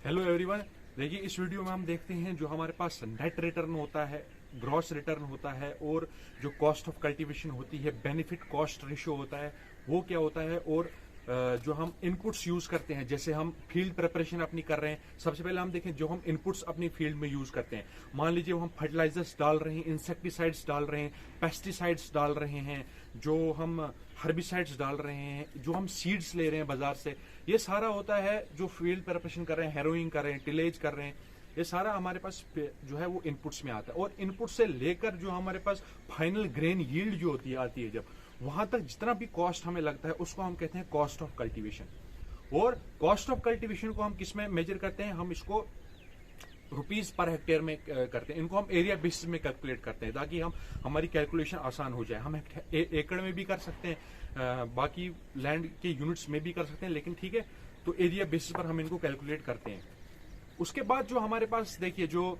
Hello everyone. देखिए, इस video में हम देखते हैं जो हमारे पास नेट रिटर्न होता है, ग्रॉस रिटर्न होता है और जो कॉस्ट ऑफ कल्टीवेशन होती है, बेनिफिट कॉस्ट रेशियो होता है, वो क्या होता है। और जो हम इनपुट्स यूज करते हैं, जैसे हम फील्ड प्रिपरेशन अपनी कर रहे हैं, सबसे पहले हम देखें जो हम इनपुट्स अपनी फील्ड में यूज करते हैं। मान लीजिए हम फर्टिलाइजर्स डाल रहे हैं, इंसेक्टिसाइड्स डाल रहे हैं, पेस्टिसाइड्स डाल रहे हैं, जो हम हर्बिसाइड्स डाल रहे हैं, जो हम सीड्स ले रहे हैं बाजार से, ये सारा होता है जो फील्ड प्रिपरेशन कर रहे हैं, हैरोइंग कर रहे हैं, टिलेज कर रहे हैं, ये सारा हमारे पास जो है वो इनपुट्स में आता है। और इनपुट से लेकर जो हमारे पास फाइनल ग्रेन यील्ड जो होती है आती है, जब वहां तक जितना भी कॉस्ट हमें लगता है उसको हम कहते हैं कॉस्ट ऑफ कल्टीवेशन। और कॉस्ट ऑफ कल्टीवेशन को हम किस में मेजर करते हैं? हम इसको रुपीज पर हेक्टेयर में करते हैं। इनको हम एरिया बेसिस में कैलकुलेट करते हैं ताकि हम हमारी कैलकुलेशन आसान हो जाए। हम एकड़ में भी कर सकते हैं, बाकी लैंड के यूनिट्स में भी कर सकते हैं, लेकिन ठीक है, तो एरिया बेसिस पर हम इनको कैलकुलेट करते हैं। उसके बाद जो हमारे पास देखिए, जो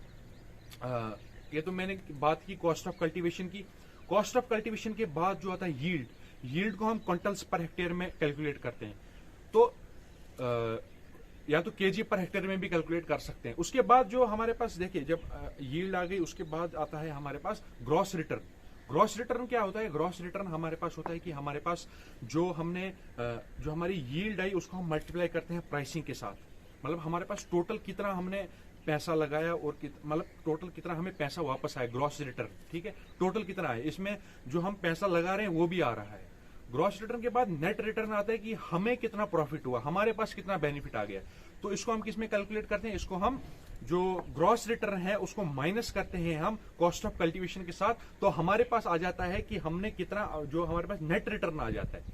ये तो मैंने बात की कॉस्ट ऑफ कल्टीवेशन की। कॉस्ट ऑफ कल्टीवेशन के बाद जो आता है यील्ड को हम क्विंटल्स पर हेक्टेयर में कैलकुलेट करते हैं। तो या तो केजी पर हेक्टेयर में भी कैलकुलेट कर सकते हैं। उसके बाद जो हमारे पास देखिए, जब यील्ड आ गई उसके बाद आता है हमारे पास ग्रॉस रिटर्न। ग्रॉस रिटर्न क्या होता है? ग्रॉस रिटर्न हमारे पास होता है कि हमारे पास जो हमने जो हमारी यील्ड आई उसको हम मल्टीप्लाई करते हैं प्राइसिंग के साथ। मतलब हमारे पास टोटल कितना हमने पैसा लगाया और मतलब टोटल कितना हमें पैसा वापस आया, ग्रॉस रिटर्न। ठीक है, टोटल कितना है, इसमें जो हम पैसा लगा रहे हैं वो भी आ रहा है। ग्रॉस रिटर्न के बाद नेट रिटर्न आता है कि हमें कितना प्रॉफिट हुआ, हमारे पास कितना बेनिफिट आ गया। तो इसको हम किस में कैलकुलेट करते हैं? इसको हम जो ग्रॉस रिटर्न है उसको माइनस करते हैं हम कॉस्ट ऑफ कल्टीवेशन के साथ, तो हमारे पास आ जाता है कि हमने कितना, जो हमारे पास नेट रिटर्न आ जाता है।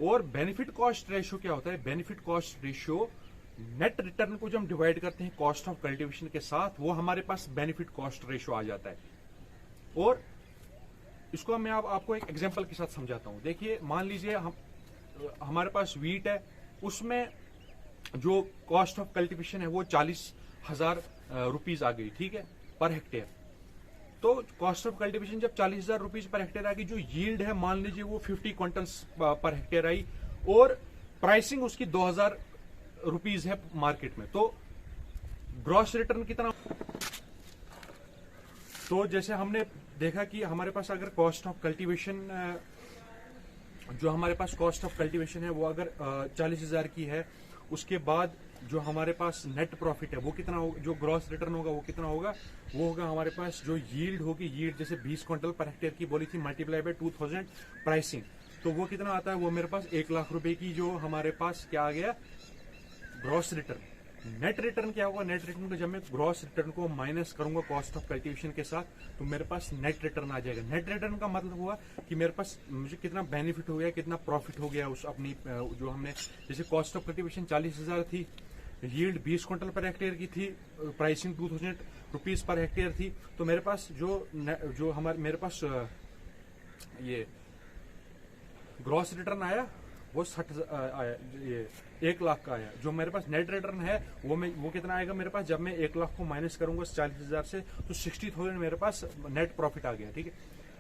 और बेनिफिट कॉस्ट रेशियो क्या होता है? Benefit cost ratio net return को जब हम डिवाइड करते हैं कॉस्ट ऑफ कल्टीवेशन के साथ, वो हमारे पास बेनिफिट कॉस्ट रेशियो आ जाता है। और इसको मैं आपको एक एग्जांपल के साथ समझाता हूं। देखिए, मान लीजिए हमारे पास वीट है, उसमें जो कॉस्ट ऑफ कल्टीवेशन है वो 40,000 रुपीज आ गई, ठीक है, पर हेक्टेयर। तो कॉस्ट ऑफ कल्टीवेशन जब 40,000 रुपीज पर हेक्टेयर आ गई, जो यील्ड है मान लीजिए वो 50 क्विंटल्स पर हेक्टेयर आई, और प्राइसिंग उसकी 2,000 रुपीज है मार्केट में। तो ग्रॉस रिटर्न कितना? तो जैसे हमने देखा कि हमारे पास अगर कॉस्ट ऑफ कल्टीवेशन, जो हमारे पास कॉस्ट ऑफ कल्टीवेशन है वो अगर 40,000 की है, उसके बाद जो हमारे पास नेट प्रॉफिट है वो कितना होगा, जो ग्रॉस रिटर्न होगा वो कितना होगा? वो होगा हमारे पास जो यील्ड होगी, यील्ड जैसे 20 क्विंटल पर हेक्टेयर की बोली थी, मल्टीप्लाई बाय 2000 प्राइसिंग, तो वो कितना आता है? वो मेरे पास 1 लाख रुपए की जो हमारे पास क्या आ गया, ग्रॉस रिटर्न। नेट रिटर्न क्या होगा? नेट रिटर्न को जब मैं ग्रॉस रिटर्न को माइनस करूंगा कॉस्ट ऑफ कल्टीवेशन के साथ, तो मेरे पास नेट रिटर्न आ जाएगा। नेट रिटर्न का मतलब हुआ कि मेरे पास मुझे कितना बेनिफिट हो गया, कितना प्रॉफिट हो गया उस अपनी जो हमने, जैसे कॉस्ट ऑफ कल्टीवेशन 40,000 थी, यील्ड 20 क्विंटल पर हेक्टेयर की थी, प्राइसिंग 2000 रुपीज पर हेक्टेयर थी, तो मेरे पास जो हमारे मेरे पास ये ग्रॉस रिटर्न आया वो 60 आया, ये 1 लाख का आया। जो मेरे पास नेट रिटर्न है वो कितना आएगा मेरे पास? जब मैं 1 लाख को माइनस करूंगा 40,000 से, तो 60,000 मेरे पास नेट प्रॉफिट आ गया, ठीक है।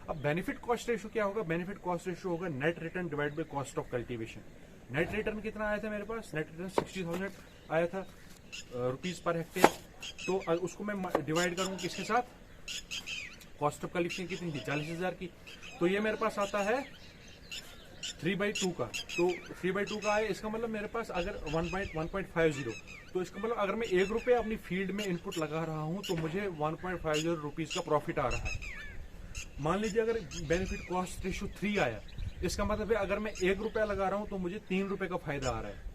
अब बेनिफिट कॉस्ट रेशियो क्या होगा? बेनिफिट कॉस्ट रेशियो होगा net return divide by cost of cultivation. Net return कितना आया था मेरे पास? नेट रिटर्न 60,000 आया था रुपीज पर हेक्टेयर। तो उसको मैं डिवाइड करूंगा किसके साथ? कॉस्ट ऑफ कल्टीवेशन कितनी थी? 40,000 की। तो ये मेरे पास आता है 3/2 का। तो 3/2 का आया, इसका मतलब मेरे पास अगर 1.50, तो इसका मतलब अगर मैं 1 रुपये अपनी फील्ड में इनपुट लगा रहा हूं तो मुझे 1.50 रुपीज का प्रॉफिट आ रहा है। मान लीजिए अगर बेनिफिट कॉस्ट रेशियो 3 आया, इसका मतलब है अगर मैं 1 रुपया लगा रहा हूं तो मुझे 3 रुपए का फायदा आ रहा है।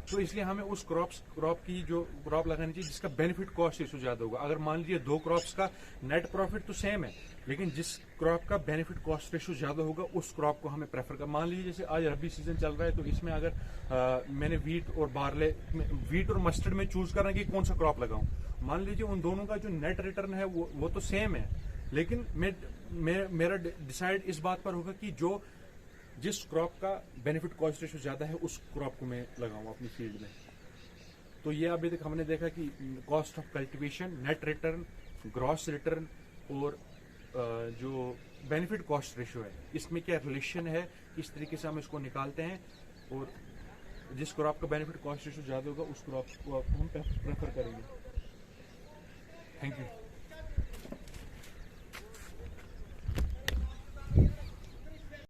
तो इसलिए हमें उस क्रॉप की जो क्रॉप लगानी चाहिए जिसका बेनिफिट कॉस्ट रेशियो ज्यादा होगा। अगर मान लीजिए 2 क्रॉप्स का नेट प्रॉफिट तो सेम है, लेकिन जिस क्रॉप का बेनिफिट कॉस्ट रेशियो ज्यादा होगा उस क्रॉप को हमें प्रेफर कर। मान लीजिए जैसे आज रबी सीजन चल रहा है, तो इसमें अगर मैंने वीट और मस्टर्ड में चूज करना कि कौन सा क्रॉप लगाऊं, मान लीजिए उन दोनों का जो नेट रिटर्न है वो तो सेम है, लेकिन मेरा डिसाइड इस बात पर होगा कि जिस क्रॉप का बेनिफिट कॉस्ट रेशियो ज्यादा है उस क्रॉप को मैं लगाऊं अपनी फील्ड में। तो ये अभी तक हमने देखा कि cost of cultivation, net return, gross return और जो बेनिफिट कॉस्ट रेशियो है, इसमें क्या रिलेशन है, किस तरीके से हम इसको निकालते हैं। और जिस क्रॉप का बेनिफिट कॉस्ट रेशो ज़्यादा होगा उस क्रॉप को आपको हम प्रेफर करेंगे। Thank you.